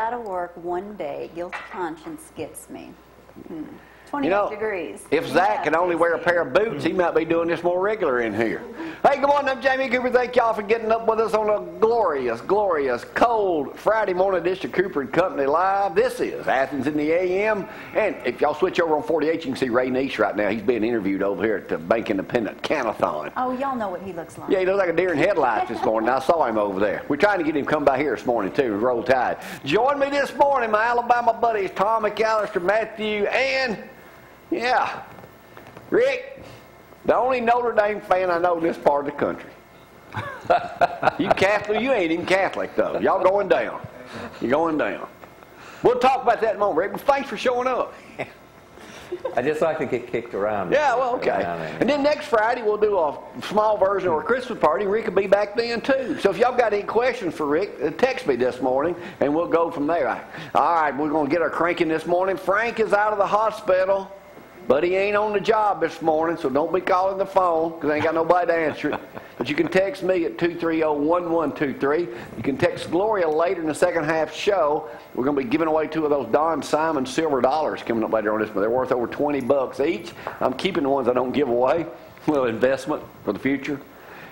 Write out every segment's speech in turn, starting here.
out of work one day. Guilty conscience gets me. 28 degrees. If Zach could only wear a pair of boots, he might be doing this more regular in here. Hey, good morning. I'm Jamie Cooper. Thank y'all for getting up with us on a glorious, cold Friday morning edition of Cooper and Company Live. This is Athens in the AM. And if y'all switch over on 48, you can see Ray Niche right now. He's being interviewed over here at the Bank Independent Canathon. Oh, y'all know what he looks like. Yeah, he looks like a deer in headlights this morning. I saw him over there. We're trying to get him to come by here this morning, too, Roll Tide. Join me this morning, my Alabama buddies, Tom McAlister, Mathew, and... yeah, Rick, the only Notre Dame fan I know in this part of the country. You Catholic? You ain't even Catholic, though. Y'all going down. You're going down. We'll talk about that in a moment, Rick. But thanks for showing up. I just like to get kicked around. Yeah, well, okay. And then next Friday, we'll do a small version of a Christmas party. Rick will be back then, too. So if y'all got any questions for Rick, text me this morning, and we'll go from there. All right, we're going to get our cranking this morning. Frank is out of the hospital. But he ain't on the job this morning, so don't be calling the phone because I ain't got nobody to answer it. But you can text me at 230-1123. You can text Gloria later in the second half show. We're going to be giving away 2 of those Don Simon silver dollars coming up later on this month. They're worth over $20 each. I'm keeping the ones I don't give away. A little investment for the future.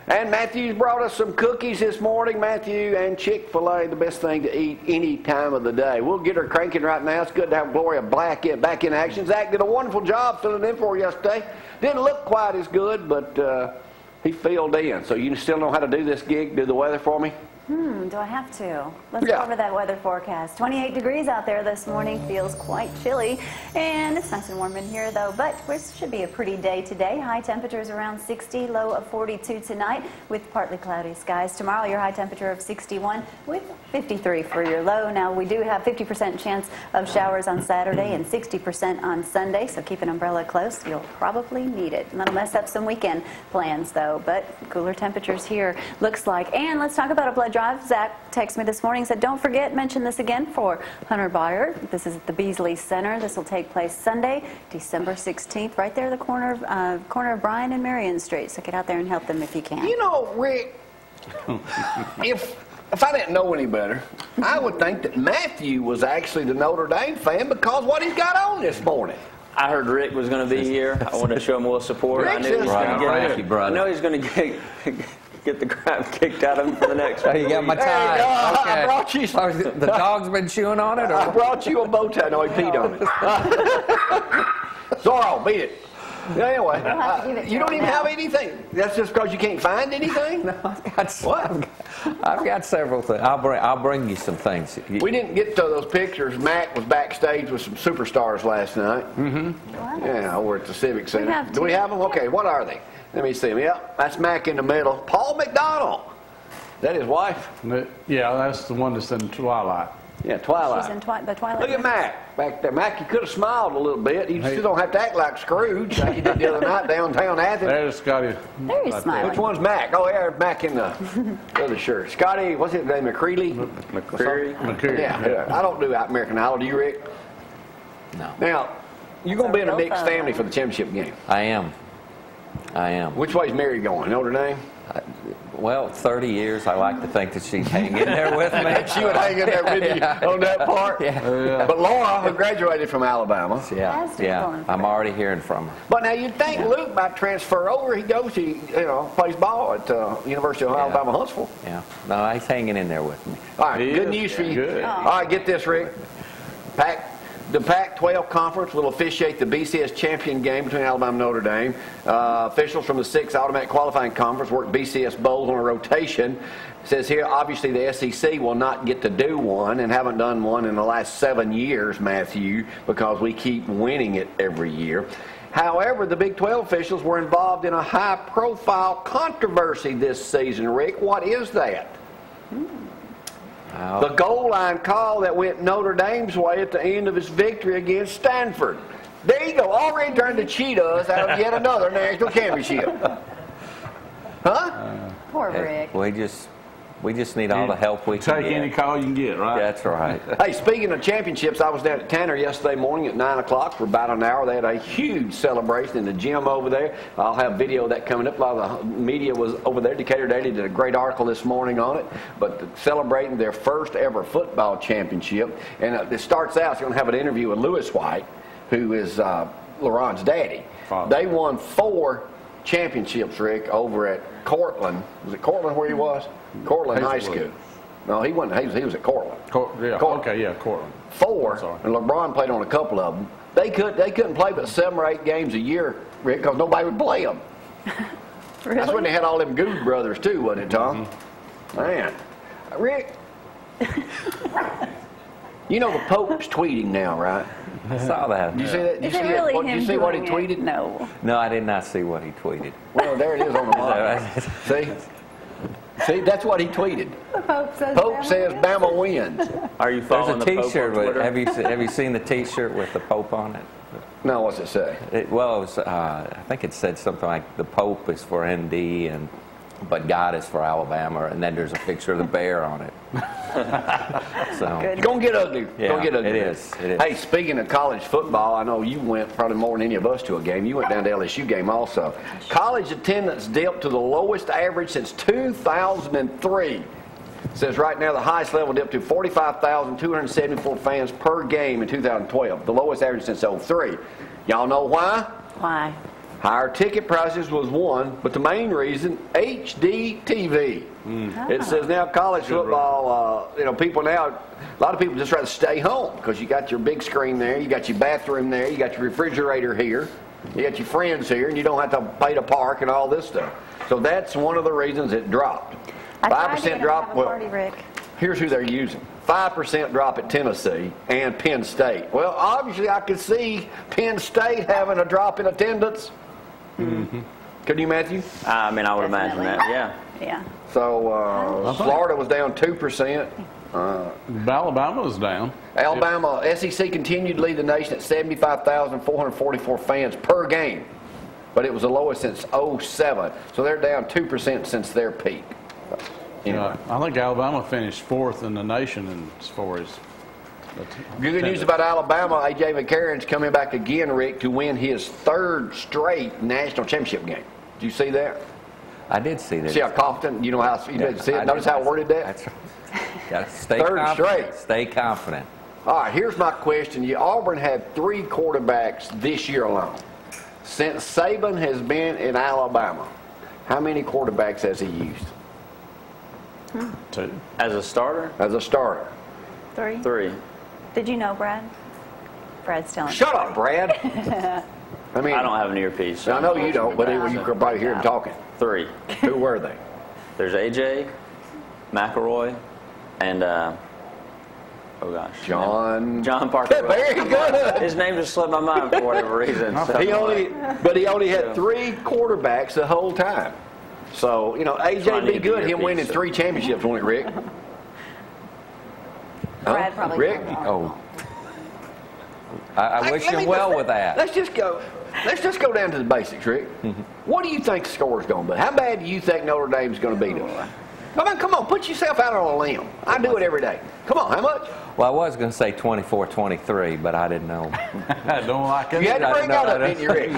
And Matthew's brought us some cookies this morning. Matthew and Chick-fil-A, the best thing to eat any time of the day. We'll get her cranking right now. It's good to have Gloria back in action. Zach did a wonderful job filling in for her yesterday. Didn't look quite as good, but he filled in. So you still know how to do this gig? Do the weather for me? Do I have to? Let's go over that weather forecast. 28 degrees out there this morning. Feels quite chilly. And it's nice and warm in here, though. But it should be a pretty day today. High temperatures around 60, low of 42 tonight with partly cloudy skies. Tomorrow, your high temperature of 61 with 53 for your low. Now, we do have 50% chance of showers on Saturday and 60% on Sunday. So keep an umbrella close. You'll probably need it. And that'll mess up some weekend plans, though. But cooler temperatures here, looks like. And let's talk about a blood drive. Zach texted me this morning, said don't forget, mention this again for Hunter Byer. This is at the Beasley Center. This will take place Sunday, December 16th, right there at the corner of Bryan and Marion Street. So get out there and help them if you can. You know, Rick, if I didn't know any better, I would think that Mathew was actually the Notre Dame fan because what he's got on this morning. I heard Rick was going to be here. I wanted to show him a little support. I knew he was going to get. I know he's going to get the crap kicked out of him for the next. Oh, you got my tie. Hey, okay. I brought you. The dog's been chewing on it? Or? I brought you a bow tie. No, he peed on it. Zorro, beat it. Anyway, you don't even have anything. That's just because you can't find anything? No, I've got several things. I'll bring you some things. We didn't get to those pictures. Mac was backstage with some superstars last night. Yeah, over at the Civic Center. Do we have them? Okay, what are they? Let me see them. Yep, that's Mac in the middle. Paul McDonald. Is that his wife? Yeah, that's the one that's in Twilight. Yeah, Twilight. She's in the Twilight. Look at Mac back there. Mac, you could have smiled a little bit. You still don't have to act like Scrooge like you did the other night downtown Athens. There's Scotty. There he's smiling. Which one's Mac? Oh, yeah, Mac in the other shirt. Scotty, what's his name? McCreely? McCreary. Yeah. I don't do American Idol. Do you, Rick? No. Now, you're going to be in a mixed family for the championship game. I am. Which way's Mary going? Notre Dame? Well, 30 years, I like to think that she'd hang in there with me. She would hang in there with you on that part? Yeah. But Laura, who graduated from Alabama. Yeah. I'm already hearing from her. But now you'd think Luke might transfer over. He goes, plays ball at University of Alabama, Huntsville. Yeah. No, he's hanging in there with me. All right, good news for you. Good. All right, get this, Rick. The Pac-12 Conference will officiate the BCS champion game between Alabama and Notre Dame. Officials from the 6 automatic qualifying conference work BCS bowls on a rotation. It says here, obviously the SEC will not get to do one and haven't done one in the last 7 years, Mathew, because we keep winning it every year. However, the Big 12 officials were involved in a high-profile controversy this season, Rick. What is that? The goal line call that went Notre Dame's way at the end of its victory against Stanford. There you go, already trying to cheat us out of yet another national championship. Huh? Poor Rick. We just We just need all the help we can Take get. any call you can get, right? That's right. Hey, speaking of championships, I was down at Tanner yesterday morning at 9 o'clock for about an hour. They had a huge celebration in the gym over there. I'll have video of that coming up. A lot of the media was over there. Decatur Daily did a great article this morning on it. But celebrating their first ever football championship. And it starts out, it's going to have an interview with Lewis White, who is LaRon's daddy. Father. They won 4 championships, Rick, over at Cortland. Was it Cortland where he was? Cortland High School. No, he wasn't. He was at Cortland. Yeah. Cortland. Okay, yeah, Cortland. 4, and LeBron played on a couple of them. They couldn't play but 7 or 8 games a year, Rick, because nobody would play them. Really? That's when they had all them Good brothers too, wasn't it, Tom? Man, Rick, you know the Pope's tweeting now, right? I saw that. Did you see that? Did Is you it see really that? him Did you see what he doing it? tweeted? No. No, I did not see what he tweeted. Well, there it is on the monitor. See, that's what he tweeted. The Pope says Pope says Bama wins. Are you There's following a the Pope T-shirt on with. Twitter? Have you seen the T-shirt with the Pope on it? No, what's it say? It was, I think it said something like the Pope is for ND but God is for Alabama, and then there's a picture of the bear on it. So Good. It's gonna get ugly. Yeah, Gonna get ugly. it is. It is. Hey, speaking of college football, I know you went probably more than any of us to a game. You went down to LSU game also. College attendance dipped to the lowest average since 2003. It says right now the highest level dipped to 45,274 fans per game in 2012, the lowest average since 2003. Y'all know why? Why? Higher ticket prices was one, but the main reason, HD TV. It says now college football, people now, a lot of people just rather stay home because you got your big screen there, you got your bathroom there, you got your refrigerator here, you got your friends here, and you don't have to pay to park and all this stuff. So that's one of the reasons it dropped. 5% drop. Well, here's who they're using. 5% drop at Tennessee and Penn State. Well, obviously I could see Penn State having a drop in attendance. Mm-hmm. Could you, Matthew? I mean, I would imagine that, yeah. Yeah. So Florida was down 2%. Alabama was down. Alabama, SEC continued to lead the nation at 75,444 fans per game, but it was the lowest since 2007. So they're down 2% since their peak. Anyway. I think Alabama finished 4th in the nation as far as. Good news about Alabama. A.J. McCarron's coming back again, Rick, to win his 3rd straight national championship game. Did you see that? I did see that. See how confident? You know how you did see it? Notice how I worded that? That's right. Got to stay 3rd confident. straight. Stay confident. All right, here's my question. Auburn had 3 quarterbacks this year alone. Since Saban has been in Alabama, how many quarterbacks has he used? 2. As a starter? As a starter. 3. 3. Did you know, Brad? Brad's telling Shut up, Brad. I mean, I don't have an earpiece. So I know you don't, but you could probably hear him talking. 3. Who were they? There's AJ, McElroy, and oh gosh, John Parker. Very good. His name just slipped my mind for whatever reason. So He only had 3 quarterbacks the whole time. So AJ be good. Him winning 3 championships, won't it, Rick? Brad probably Rick? Oh, I wish you well with that. Let's just go down to the basics, Rick. What do you think the score is going to be? How bad do you think Notre Dame's going to beat them? Come on, put yourself out on a limb. I do it every day. Come on, how much? Well, I was going to say 24-23, but I didn't know. I don't like it. You had to bring that up, didn't you, Rick?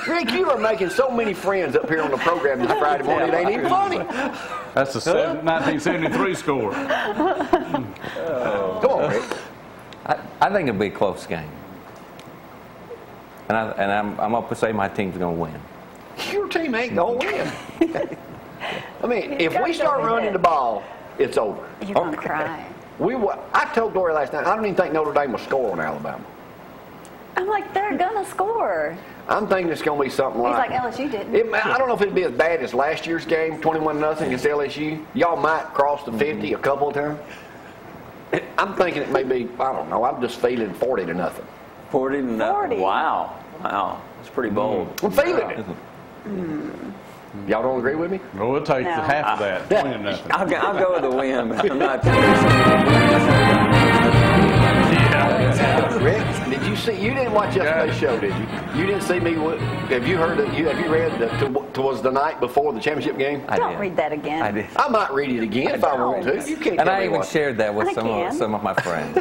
Rick, you are making so many friends up here on the program this Friday morning. It ain't even funny. That's the 1973 score. Come on, Rick. I think it'll be a close game. And I'm going to say my team's going to win. Your team ain't going to win. I mean, if we start running the ball, it's over. You're going to cry. I told Gloria last night, I don't even think Notre Dame will score on Alabama. I'm like, they're going to score. I'm thinking it's going to be something like... He's like, LSU didn't. I don't know if it'd be as bad as last year's game, 21-0 against LSU. Y'all might cross the 50 a couple of times. I'm thinking it may be, I don't know, I'm just feeling 40-0. 40-0. 40. Wow. That's pretty bold. I'm feeling it. Y'all don't agree with me? Well, we'll take half of that. 20-0. I'll go with the win, but I'm not. Rick, did you You didn't watch yesterday's show, did you? You didn't see me. Have you heard? Have you read that was the night before the championship game? Don't read that again. I did. I might read it again if I want to. You can't. And I even shared that with some of my friends.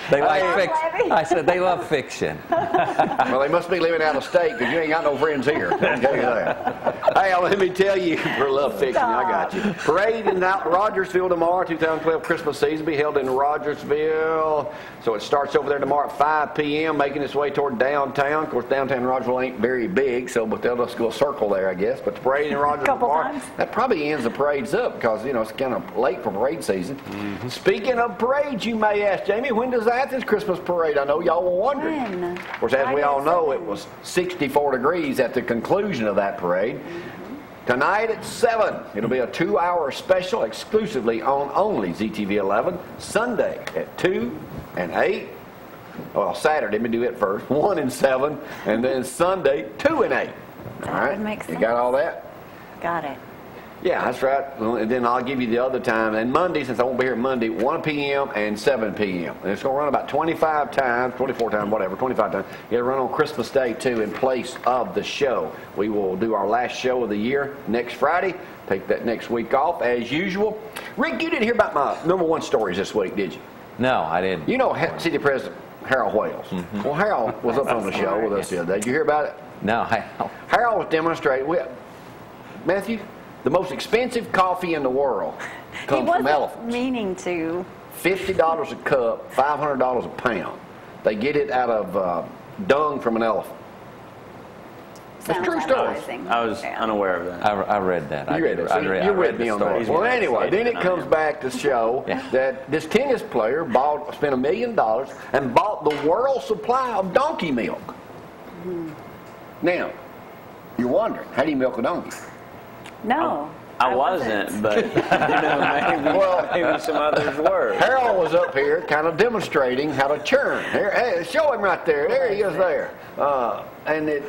They like fiction. I said they love fiction. Well, they must be living out of state because you ain't got no friends here. I can tell you that. Hey, let me tell you, for love fiction, I got you. Parade in Rogersville tomorrow. 2012 Christmas season be held in Rogersville. So it starts over there tomorrow at 5 p.m., making its way toward downtown. Of course, downtown Rogersville ain't very big, but they'll just go circle there, I guess. But the parade in Rogersville tomorrow, that probably ends the parades up because, it's kind of late for parade season. Mm-hmm. Speaking of parades, you may ask, Jamie, when does Athens Christmas parade? I know y'all were wondering. When? Of course, as we all know, it was 64 degrees at the conclusion of that parade. Tonight at 7, it'll be a 2-hour special exclusively on only ZTV 11. Sunday at 2 and 8. Well, Saturday, let me do it first. 1 and 7. And then Sunday, 2 and 8. All right? Makes sense. You got all that? Got it. Yeah, that's right. And then I'll give you the other time. And Monday, since I won't be here Monday, 1 p.m. and 7 p.m. And it's going to run about 25 times, 24 times, whatever, 25 times. It'll run on Christmas Day, too, in place of the show. We will do our last show of the year next Friday. Take that next week off, as usual. Rick, you didn't hear about my #1 stories this week, did you? No, I didn't. You know City President Harold Wales. Mm-hmm. Well, Harold was up on the show with us the other day. Did you hear about it? No. Harold was demonstrating. Matthew? The most expensive coffee in the world comes from elephants. Meaning to. $50 a cup, $500 a pound. They get it out of dung from an elephant. That's true story. I was unaware of that. I read that. You read it. So you're with me on that. Well, anyway, then it comes back to show that this tennis player spent $1 million and bought the world supply of donkey milk. Mm-hmm. Now, you're wondering, how do you milk a donkey? No. I wasn't, but maybe some others were. Harold was up here kind of demonstrating how to churn. Here, hey, show him right there. There he is there. And it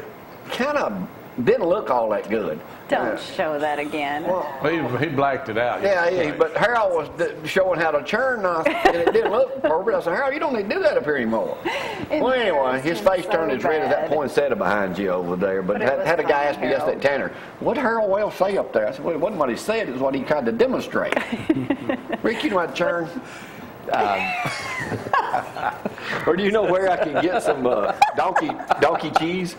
kind of didn't look all that good. Don't show that again. Well, he blacked it out. Yeah, but Harold was showing how to churn, and it didn't look appropriate. I said, Harold, you don't need to do that up here anymore. Well, anyway, his face turned as red as that poinsettia behind you over there. But had a guy ask me yesterday, Tanner, what did Harold Wales say up there? I said, well, it wasn't what he said, it was what he tried to demonstrate. Rick, you know how to churn? Or do you know where I can get some donkey cheese?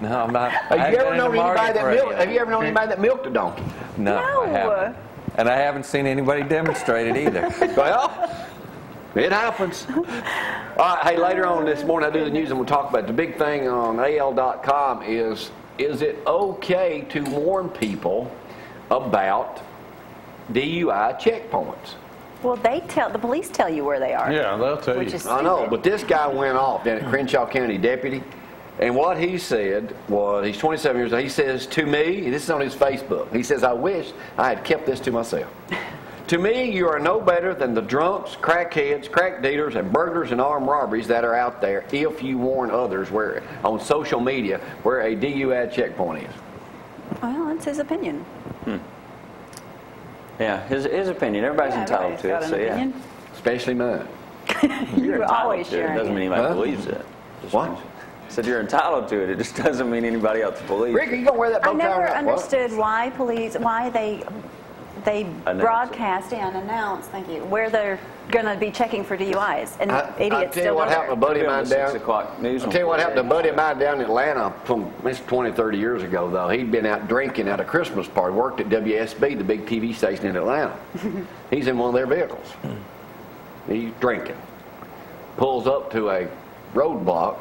No, I'm not. Have you ever known anybody that milked a donkey? No, I haven't. And I haven't seen anybody demonstrate it either. Well, it happens. All right, hey, later on this morning I do the news and we'll talk about it. The big thing on AL.com is it okay to warn people about DUI checkpoints? Well, the police tell you where they are. Yeah, they'll tell you. I know, but this guy went off down at Crenshaw County deputy. And what he said was, he's 27 years old, he says to me, this is on his Facebook, he says, I wish I had kept this to myself. To me, you are no better than the drunks, crackheads, crack dealers, and burglars and armed robberies that are out there if you warn others on social media where a DUI checkpoint is. Well, that's his opinion. Yeah, his opinion. Everybody's entitled to it. So yeah, especially mine. You're always sharing. It doesn't mean anybody believes it. What? Said you're entitled to it. It just doesn't mean anybody else believes. Rick, are you gonna wear that bow tie? I never understood why they broadcast and announce, where they're going to be checking for DUIs. And idiots still don't. I'll tell you what happened to a buddy of mine down. I'll tell you what happened to a buddy of mine down in Atlanta from 20, 30 years ago, though. He'd been out drinking at a Christmas party, worked at WSB, the big TV station in Atlanta. He's in one of their vehicles. He's drinking. Pulls up to a roadblock.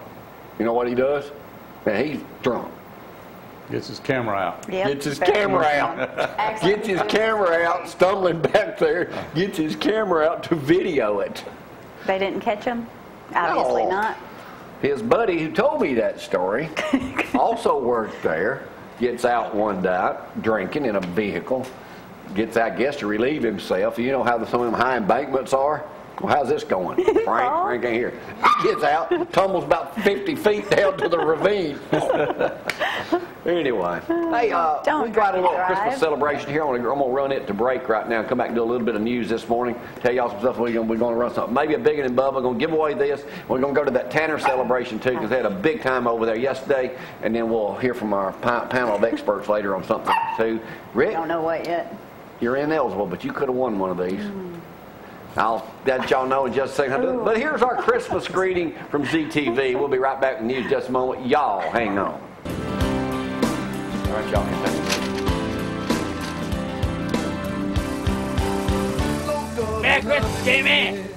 You know what he does? Man, he's drunk. Gets his camera out. Yep. Gets his camera out. Gets his camera out, stumbling back there. Gets his camera out to video it. They didn't catch him? Obviously not. His buddy who told me that story also worked there. Gets out one night, drinking in a vehicle. Gets out, I guess, to relieve himself. You know how some of them high embankments are? Well, how's this going? Frank ain't here. He gets out, tumbles about 50 feet down to the ravine. Anyway, hey, Don't we got a little drive. Christmas celebration here. I'm gonna run it to break right now. Come back and do a little bit of news this morning. Tell y'all some stuff. We're gonna run something. Maybe a bigger than Bubba. We're gonna give away this. We're gonna go to that Tanner celebration too, because they had a big time over there yesterday. And then we'll hear from our panel of experts later on something too. Rick, Don't know what yet. you're ineligible, but you could have won one of these. I'll let y'all know in just a second. Ooh. But here's our Christmas greeting from ZTV. We'll be right back with news in just a moment. Y'all hang on. All right, y'all continue. Merry Christmas, Jimmy!